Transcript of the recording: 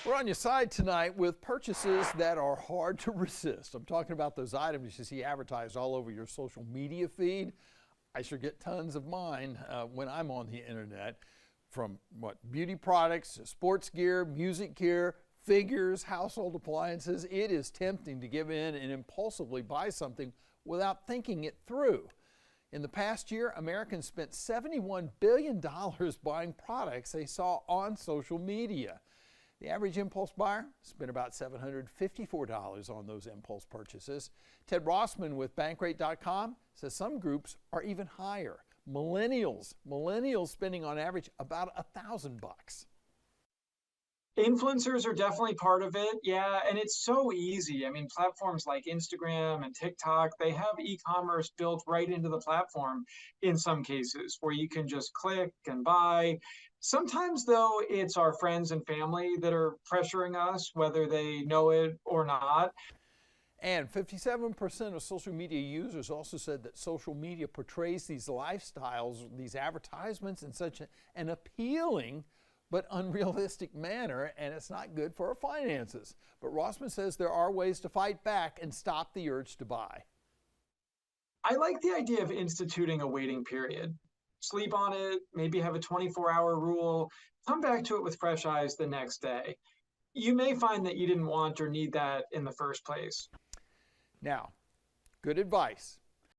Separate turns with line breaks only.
We're on your side tonight with purchases that are hard to resist. I'm talking about those items you see advertised all over your social media feed. I sure get tons of mine when I'm on the internet, from beauty products, sports gear, music gear, figures, household appliances. It is tempting to give in and impulsively buy something without thinking it through. In the past year, Americans spent $71 billion buying products they saw on social media. The average impulse buyer spent about $754 on those impulse purchases. Ted Rossman with Bankrate.com says some groups are even higher. Millennials spending on average about $1,000.
Influencers are definitely part of it. Yeah. And it's so easy. I mean, platforms like Instagram and TikTok, they have e-commerce built right into the platform in some cases where you can just click and buy. Sometimes, though, it's our friends and family that are pressuring us, whether they know it or not.
And 57% of social media users also said that social media portrays these lifestyles, these advertisements in such an appealing but unrealistic manner, and it's not good for our finances. But Rossman says there are ways to fight back and stop the urge to buy.
I like the idea of instituting a waiting period. Sleep on it, maybe have a 24-hour rule, come back to it with fresh eyes the next day. You may find that you didn't want or need that in the first place.
Now, good advice.